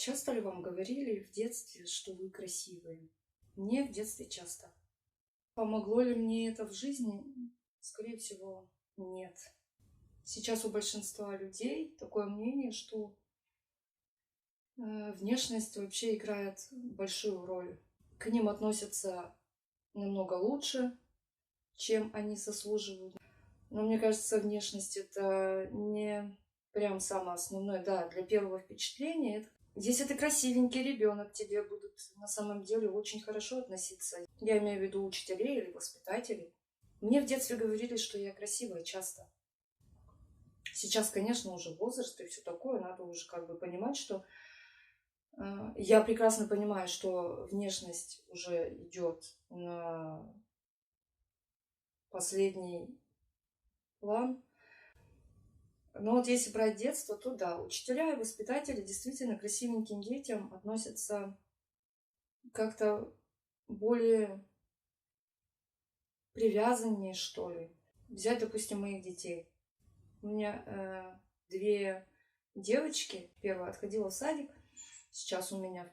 Часто ли вам говорили в детстве, что вы красивые? Мне в детстве часто. Помогло ли мне это в жизни? Скорее всего, нет. Сейчас у большинства людей такое мнение, что внешность вообще играет большую роль. К ним относятся намного лучше, чем они заслуживают. Но мне кажется, внешность это не прям самое основное. Да, для первого впечатления это. Если ты красивенький ребенок, к тебе будут на самом деле очень хорошо относиться. Я имею в виду учителей или воспитателей. Мне в детстве говорили, что я красивая часто. Сейчас, конечно, уже возраст и все такое, надо уже как бы понимать, что я прекрасно понимаю, что внешность уже идет на последний план. Но вот если брать детство, то да, учителя и воспитатели действительно к красивеньким детям относятся как-то более привязаннее, что ли. Взять, допустим, моих детей. У меня две девочки. Первая отходила в садик. Сейчас у меня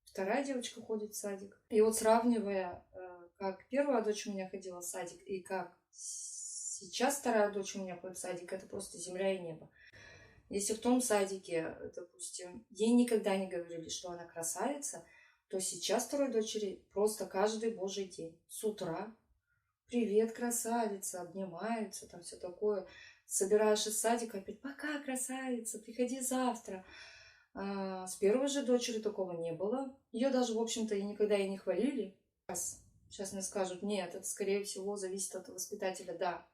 вторая девочка ходит в садик. И вот сравнивая, как первая дочь у меня ходила в садик и как сейчас вторая дочь у меня ходит в садик, это просто земля и небо. Если в том садике, допустим, ей никогда не говорили, что она красавица, то сейчас второй дочери просто каждый божий день. С утра: привет, красавица, обнимаются, там все такое. Собираешь из садика, опять: пока, красавица, приходи завтра. С первой же дочерью такого не было. Ее даже, в общем-то, и никогда и не хвалили. Сейчас мне скажут: нет, это, скорее всего, зависит от воспитателя. Да,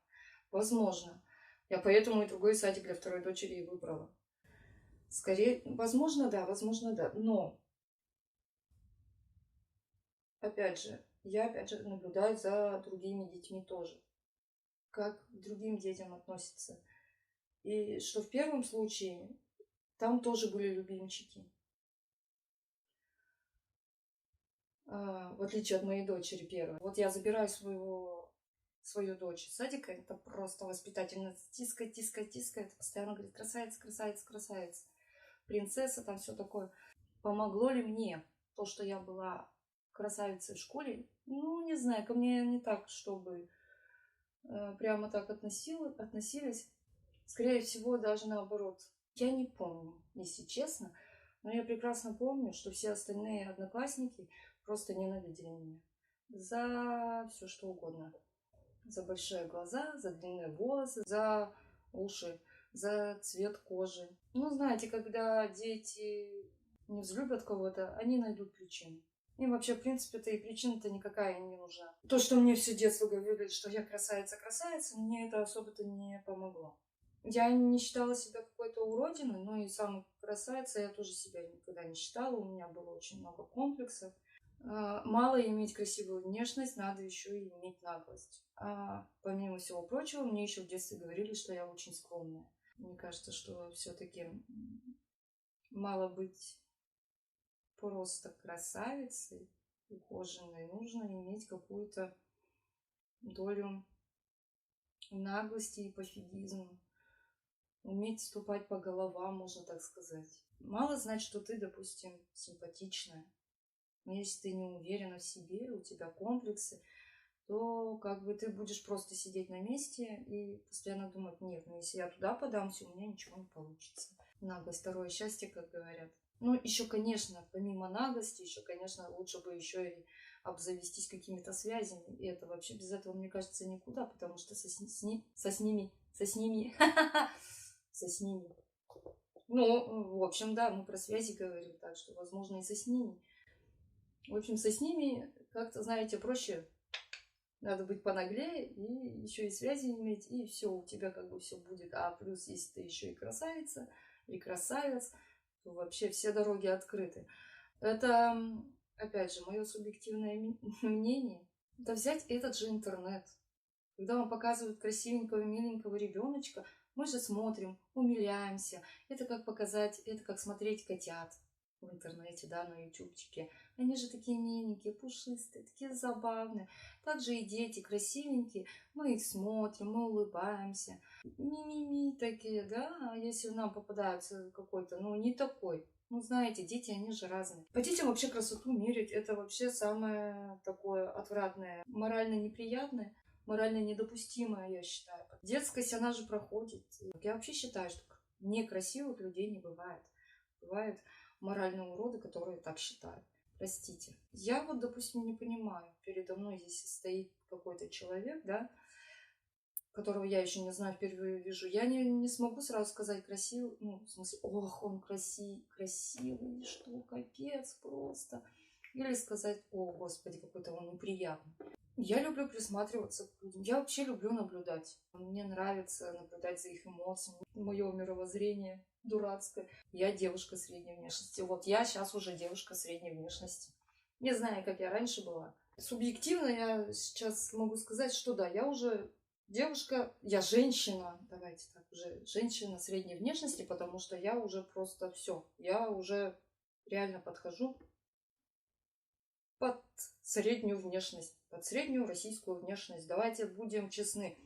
возможно. Я поэтому и другой садик для второй дочери и выбрала. Скорее, возможно, да, возможно, да. Но, опять же, я наблюдаю за другими детьми тоже. Как к другим детям относятся. И что в первом случае там тоже были любимчики. В отличие от моей дочери первой. Вот я забираю свою дочь из садика, это просто воспитательница тискает, постоянно говорит: красавица, красавица, красавица, принцесса, там все такое. Помогло ли мне то, что я была красавицей в школе? Ну, не знаю, ко мне не так, чтобы прямо так относились. Скорее всего, даже наоборот. Я не помню, если честно, но я прекрасно помню, что все остальные одноклассники просто ненавидели меня за все что угодно. За большие глаза, за длинные волосы, за уши, за цвет кожи. Ну, знаете, когда дети не взлюбят кого-то, они найдут причину. Им вообще, в принципе-то, и причина-то никакая не нужна. То, что мне все детство говорили, что я красавица, мне это особо-то не помогло. Я не считала себя какой-то уродиной, но и самой красавицей я тоже себя никогда не считала. У меня было очень много комплексов. Мало иметь красивую внешность, надо еще и иметь наглость. Помимо всего прочего, мне еще в детстве говорили, что я очень скромная. Мне кажется, что все-таки мало быть просто красавицей, ухоженной, нужно иметь какую-то долю наглости и пофигизма. Уметь ступать по головам, можно так сказать. Мало знать, что ты, допустим, симпатичная. Но если ты не уверена в себе, у тебя комплексы, то как бы ты будешь просто сидеть на месте и постоянно думать: нет, ну если я туда подамся, у меня ничего не получится. Наглость — второе счастье, как говорят. Ну, еще, конечно, помимо наглости, еще, конечно, лучше бы еще и обзавестись какими-то связями. И это вообще без этого, мне кажется, никуда, потому что со ними. Ну, в общем, да, мы про связи говорим, так что, возможно, и с ними. В общем, с ними как-то, знаете, проще. Надо быть понаглее и еще и связи иметь, и все, у тебя как бы все будет. А плюс, если ты еще и красавица, и красавец, то вообще все дороги открыты. Это, опять же, мое субъективное мнение. Да взять этот же интернет. Когда вам показывают красивенького, миленького ребеночка, мы же смотрим, умиляемся. Это как показать, это как смотреть котят. в интернете, да, на ютубчике. Они же такие миленькие, пушистые, такие забавные. Также и дети красивенькие. Мы их смотрим, мы улыбаемся. Ми-ми-ми такие, да. А если нам попадается какой-то, ну, не такой. Ну, знаете, дети, они же разные. По детям вообще красоту мерить, это вообще самое такое отвратное, морально неприятное, морально недопустимое, я считаю. Детскость, она же проходит. Я вообще считаю, что некрасивых людей не бывает. Бывают моральные уроды, которые так считают. Простите. Я вот, допустим, не понимаю. Передо мной здесь стоит какой-то человек, да, которого я еще не знаю, впервые вижу. Я не смогу сразу сказать красивый, ну, в смысле, ох, он красивый, что, капец просто. Или сказать, о, господи, какой-то он неприятный. Я люблю присматриваться к людям. Я вообще люблю наблюдать. Мне нравится наблюдать за их эмоциями. Мое мировоззрение дурацкое. Я девушка средней внешности. Вот я сейчас уже девушка средней внешности. Не знаю, как я раньше была. Субъективно я сейчас могу сказать, что да, я уже девушка, я женщина, давайте так, уже женщина средней внешности, потому что я уже просто все. Я уже реально подхожу под среднюю внешность, под среднюю российскую внешность. Давайте будем честны.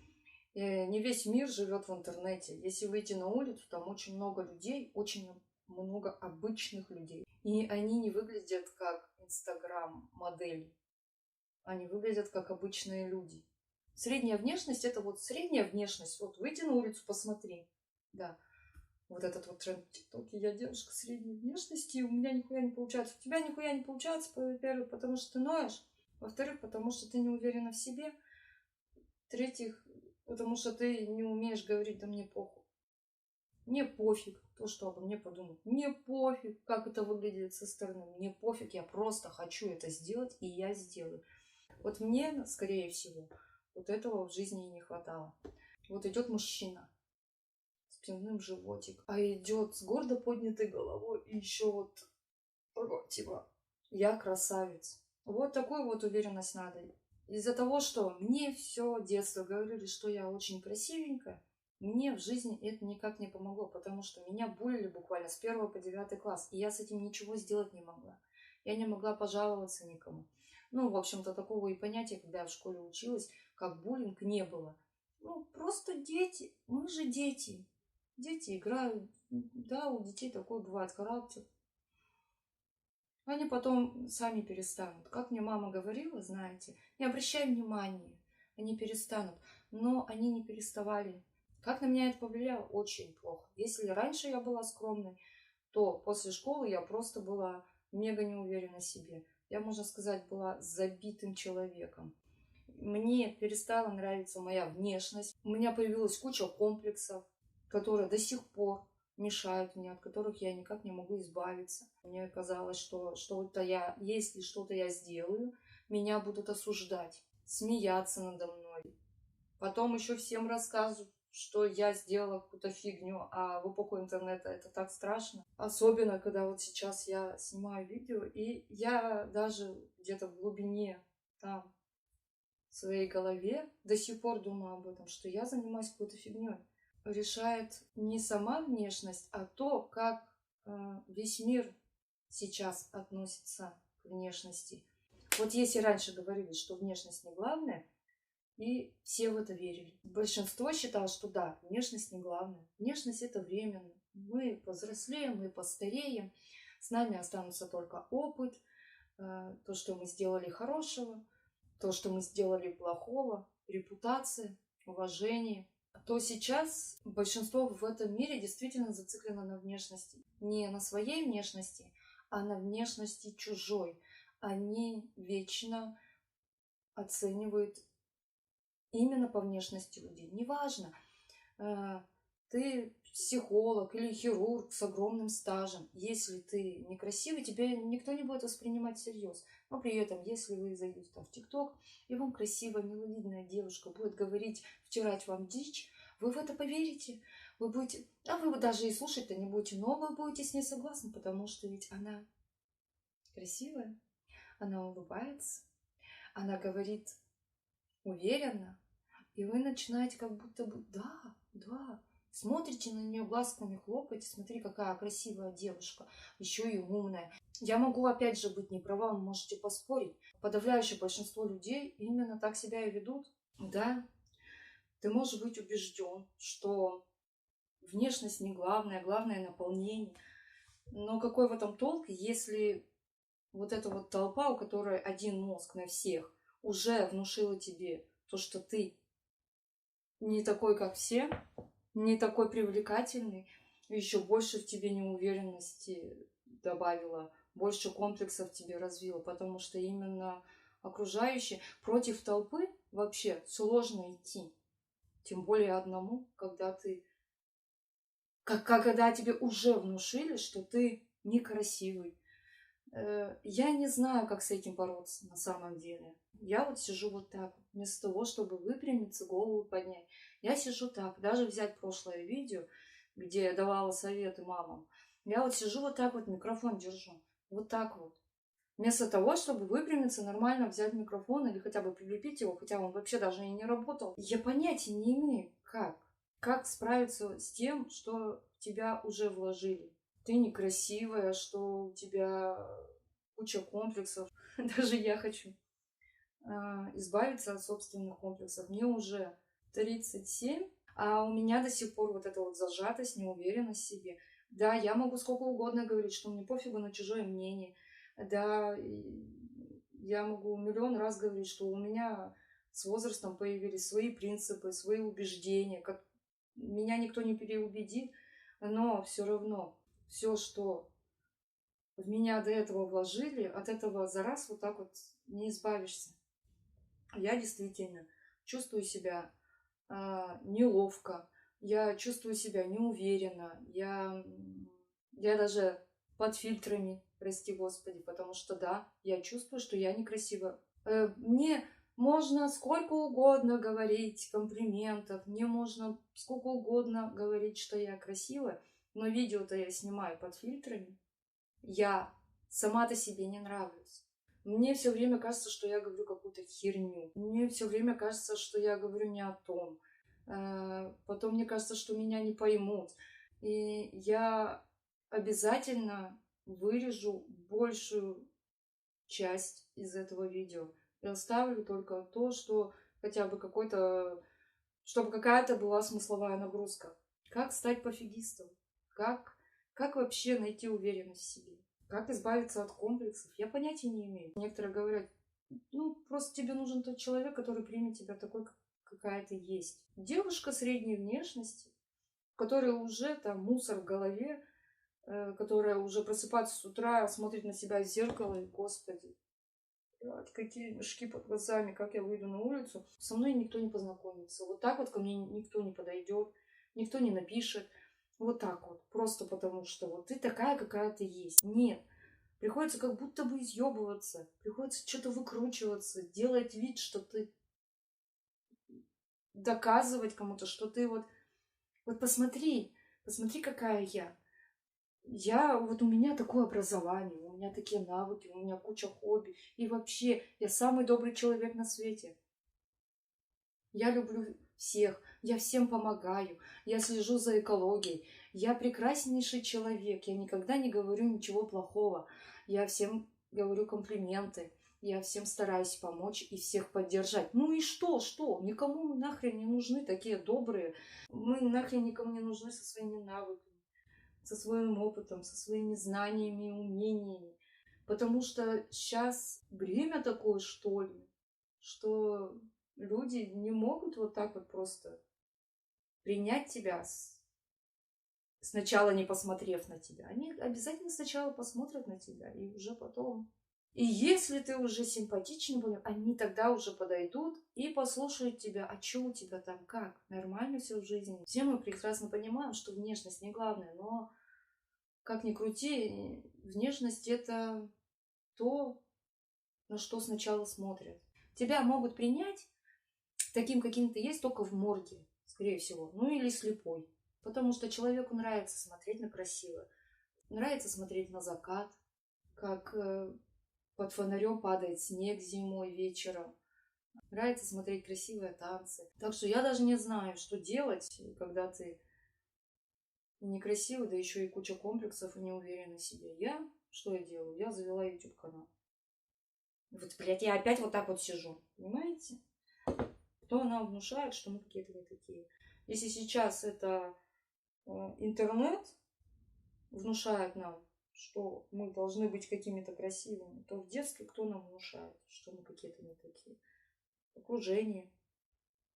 Не весь мир живет в интернете. Если выйти на улицу, там очень много людей, очень много обычных людей. И они не выглядят как инстаграм-модели. Они выглядят как обычные люди. Средняя внешность — это вот средняя внешность. Вот выйди на улицу, посмотри. Да. Вот этот вот тренд в ТикТоке. Я девушка средней внешности, и у меня нихуя не получается. У тебя нихуя не получается, во-первых, потому что ты ноешь. Во-вторых, потому что ты не уверена в себе. В-третьих, потому что ты не умеешь говорить, да мне похуй. Мне пофиг то, что обо мне подумают. Мне пофиг, как это выглядит со стороны. Мне пофиг, я просто хочу это сделать, и я сделаю. Вот мне, скорее всего, вот этого в жизни и не хватало. Вот идет мужчина с пивным животик, а идет с гордо поднятой головой и еще вот типа я красавец. Вот такую вот уверенность надо. Из-за того, что мне все детство говорили, что я очень красивенькая, мне в жизни это никак не помогло, потому что меня булили буквально с 1 по 9 класс, и я с этим ничего сделать не могла. Я не могла пожаловаться никому. Ну, в общем-то, такого и понятия, когда я в школе училась, как буллинг, не было. Ну, просто дети. Мы же дети. Дети играют. Да, у детей такой бывает характер. Они потом сами перестанут. Как мне мама говорила, знаете, не обращай внимания, они перестанут. Но они не переставали. Как на меня это повлияло? Очень плохо. Если раньше я была скромной, то после школы я просто была мега неуверена в себе. Я, можно сказать, была забитым человеком. Мне перестала нравиться моя внешность. У меня появилась куча комплексов, которые до сих пор мешают мне, от которых я никак не могу избавиться. Мне казалось, что что-то я, если что-то я сделаю, меня будут осуждать, смеяться надо мной. Потом еще всем рассказывают, что я сделала какую-то фигню, а в эпоху интернета это так страшно. Особенно, когда вот сейчас я снимаю видео, и я даже где-то в глубине там в своей голове до сих пор думаю об этом, что я занимаюсь какой-то фигней. Решает не сама внешность, а то, как весь мир сейчас относится к внешности. Вот если раньше говорили, что внешность не главное, и все в это верили. Большинство считало, что да, внешность не главное. Внешность это временно. Мы повзрослеем, мы постареем, с нами останутся только опыт, то, что мы сделали хорошего, то, что мы сделали плохого, репутация, уважение. То сейчас большинство в этом мире действительно зациклено на внешности. Не на своей внешности, а на внешности чужой. Они вечно оценивают именно по внешности людей. Неважно, ты психолог или хирург с огромным стажем. Если ты некрасивый, тебя никто не будет воспринимать всерьез. Но при этом, если вы зайдете там в ТикТок, и вам красивая, миловидная девушка будет говорить, втирать вам дичь, вы в это поверите. Вы будете, а вы даже и слушать-то не будете, но вы будете с ней согласны, потому что ведь она красивая, она улыбается, она говорит уверенно, и вы начинаете как будто бы, да, Смотрите на нее, глазками хлопаете, смотри, какая красивая девушка, еще и умная. Я могу опять же быть не права, вы можете поспорить. Подавляющее большинство людей именно так себя и ведут. Да, ты можешь быть убежден, что внешность не главное, главное наполнение. Но какой в этом толк, если вот эта вот толпа, у которой один мозг на всех, уже внушила тебе то, что ты не такой, как все, не такой привлекательный, еще больше в тебе неуверенности добавила, больше комплексов тебе развила, потому что именно окружающие против толпы вообще сложно идти. Тем более одному, когда когда тебе уже внушили, что ты некрасивый. Я не знаю, как с этим бороться на самом деле. Я вот сижу вот так, вместо того, чтобы выпрямиться, голову поднять. Я сижу так, даже взять прошлое видео, где я давала советы мамам. Я вот сижу вот так вот, микрофон держу. Вот так вот. Вместо того, чтобы выпрямиться, нормально взять микрофон или хотя бы прилепить его, хотя он вообще даже и не работал. Я понятия не имею, как. Как справиться с тем, что в тебя уже вложили. Ты некрасивая, что у тебя куча комплексов. Даже я хочу избавиться от собственных комплексов. Мне уже 37, а у меня до сих пор вот эта вот зажатость, неуверенность в себе. Да, я могу сколько угодно говорить, что мне пофигу на чужое мнение. Да, я могу миллион раз говорить, что у меня с возрастом появились свои принципы, свои убеждения, как меня никто не переубедит, но все равно все, что в меня до этого вложили, от этого за раз вот так вот не избавишься. Я действительно чувствую себя неловко, я чувствую себя неуверенно, я даже под фильтрами, прости господи, потому что да, я чувствую, что я некрасива. Мне можно сколько угодно говорить комплиментов, мне можно сколько угодно говорить, что я красивая, но видео-то я снимаю под фильтрами. Я сама-то себе не нравлюсь. Мне все время кажется, что я говорю какую-то херню. Мне все время кажется, что я говорю не о том. Потом мне кажется, что меня не поймут. И я обязательно вырежу большую часть из этого видео. И оставлю только то, что хотя бы чтобы какая-то была смысловая нагрузка. Как стать пофигистом? Как вообще найти уверенность в себе? Как избавиться от комплексов? Я понятия не имею. Некоторые говорят, просто тебе нужен тот человек, который примет тебя такой, какая ты есть. Девушка средней внешности, которая уже там мусор в голове, которая уже просыпается с утра, смотрит на себя в зеркало, и, господи, какие мешки под глазами, как я выйду на улицу, со мной никто не познакомится. Вот так вот ко мне никто не подойдет, никто не напишет. Вот так вот, просто потому что вот ты такая, какая ты есть. Нет, приходится как будто бы изъебываться, приходится что-то выкручиваться, делать вид, что ты доказывать кому-то, что ты вот посмотри, какая я. Вот у меня такое образование, у меня такие навыки, у меня куча хобби. И вообще, я самый добрый человек на свете. Я люблю всех, я всем помогаю, я слежу за экологией. Я прекраснейший человек, я никогда не говорю ничего плохого. Я всем говорю комплименты, я всем стараюсь помочь и всех поддержать. Ну и что? Никому мы нахрен не нужны такие добрые. Мы нахрен никому не нужны со своими навыками, со своим опытом, со своими знаниями и умениями. Потому что сейчас время такое, что ли, что люди не могут вот так вот просто принять тебя, сначала не посмотрев на тебя. Они обязательно сначала посмотрят на тебя и уже потом. И если ты уже симпатичный будешь, они тогда уже подойдут и послушают тебя. А что у тебя там, как? Нормально все в жизни? Все мы прекрасно понимаем, что внешность не главное, но как ни крути, внешность это то, на что сначала смотрят. Тебя могут принять таким, каким ты есть, только в морге, скорее всего. Ну или слепой. Потому что человеку нравится смотреть на красивое. Нравится смотреть на закат, как под фонарем падает снег зимой вечером. Нравится смотреть красивые танцы. Так что я даже не знаю, что делать, когда ты и некрасивый, да еще и куча комплексов и не уверена в себе. Что я делаю? Я завела YouTube канал. Вот, блядь, я опять вот так вот сижу. Понимаете? Кто нам внушает, что мы какие-то не такие. Если сейчас это интернет внушает нам, что мы должны быть какими-то красивыми, то в детстве кто нам внушает, что мы какие-то не такие? Окружение.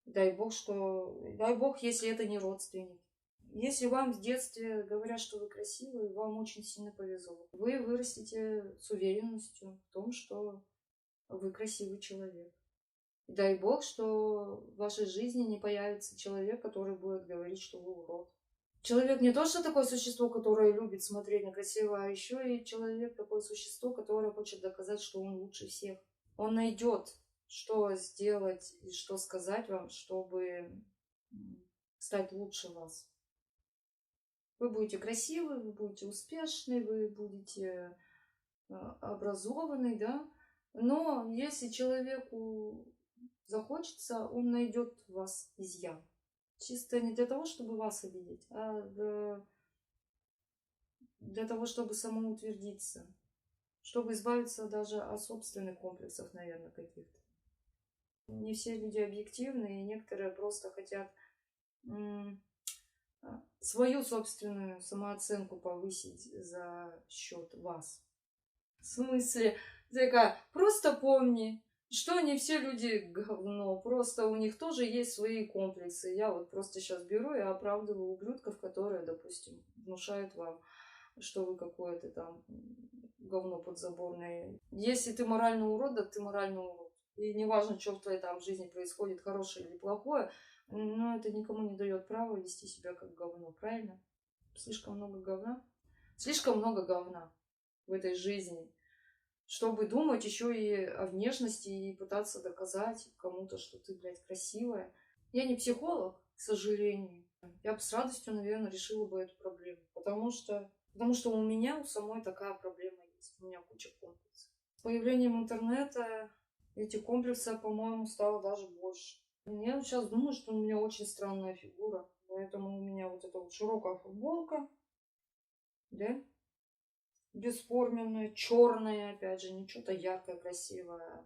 Дай бог, если это не родственники. Если вам в детстве говорят, что вы красивые, вам очень сильно повезло. Вы вырастете с уверенностью в том, что вы красивый человек. И дай бог, что в вашей жизни не появится человек, который будет говорить, что вы урод. Человек не то, что такое существо, которое любит смотреть на красивое, а еще и человек такое существо, которое хочет доказать, что он лучше всех. Он найдет, что сделать и что сказать вам, чтобы стать лучше вас. Вы будете красивы, вы будете успешны, вы будете образованный, да. Но если человеку захочется, он найдет в вас изъян. Чисто не для того, чтобы вас обидеть, а для того, чтобы самоутвердиться. Чтобы избавиться даже от собственных комплексов, наверное, каких-то. Не все люди объективны, и некоторые просто хотят свою собственную самооценку повысить за счет вас. В смысле, такая, просто помни, что не все люди говно, просто у них тоже есть свои комплексы. Я вот просто сейчас беру и оправдываю ублюдков, которые, допустим, внушают вам, что вы какое-то там говно подзаборное. Если ты морально урод, да ты морально урод. И неважно, что в твоей там жизни происходит, хорошее или плохое, но это никому не дает права вести себя как говно, правильно? Слишком много говна. Слишком много говна в этой жизни, чтобы думать еще и о внешности и пытаться доказать кому-то, что ты, блядь, красивая. Я не психолог, к сожалению. Я бы с радостью, наверное, решила бы эту проблему. Потому что у меня у самой такая проблема есть. У меня куча комплексов. С появлением интернета эти комплексы, по-моему, стало даже больше. Я сейчас думаю, что у меня очень странная фигура. Поэтому у меня вот эта вот широкая футболка, да, бесформенная, черная, опять же, не что-то яркое, красивое.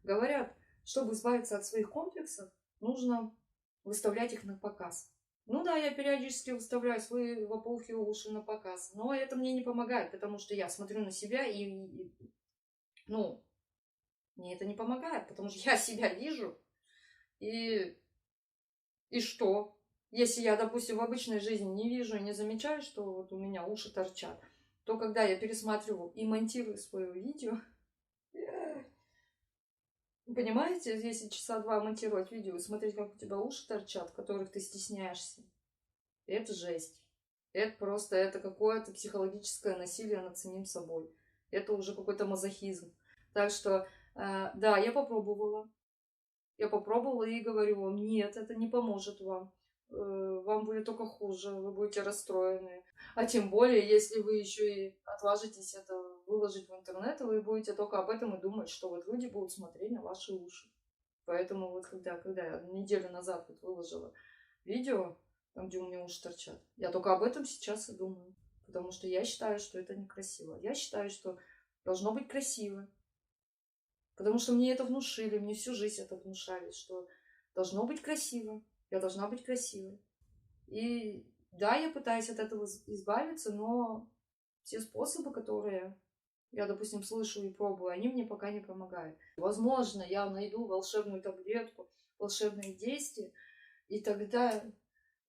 Говорят, чтобы избавиться от своих комплексов, нужно выставлять их на показ. Ну да, я периодически выставляю свои лопоухие уши на показ, но это мне не помогает, потому что я смотрю на себя мне это не помогает, потому что я себя вижу, и что? Если я, допустим, в обычной жизни не вижу и не замечаю, что вот у меня уши торчат, то когда я пересматриваю и монтирую свое видео, понимаете, если часа два монтировать видео и смотреть, как у тебя уши торчат, которых ты стесняешься, это жесть. Это какое-то психологическое насилие над самим собой. Это уже какой-то мазохизм. Так что, да, я попробовала. Я попробовала и говорю вам, нет, это не поможет вам. Вам будет только хуже, вы будете расстроены. А тем более, если вы еще и отважитесь это выложить в интернет, вы будете только об этом и думать, что вот люди будут смотреть на ваши уши. Поэтому вот когда я неделю назад вот выложила видео, там, где у меня уши торчат, я только об этом сейчас и думаю. Потому что я считаю, что это некрасиво. Я считаю, что должно быть красиво. Потому что мне это внушили, мне всю жизнь это внушали, что должно быть красиво, я должна быть красивой. И да, я пытаюсь от этого избавиться, но все способы, которые я, допустим, слышу и пробую, они мне пока не помогают. Возможно, я найду волшебную таблетку, волшебные действия, и тогда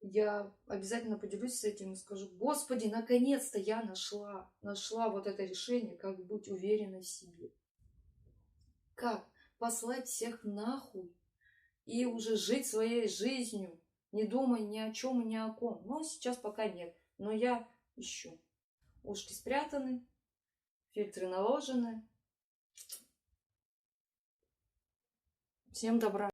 я обязательно поделюсь с этим и скажу, Господи, наконец-то я нашла вот это решение, как быть уверенной в себе. Как послать всех нахуй и уже жить своей жизнью, не думая ни о чем и ни о ком. Но сейчас пока нет. Но я ищу. Ушки спрятаны, фильтры наложены. Всем добра.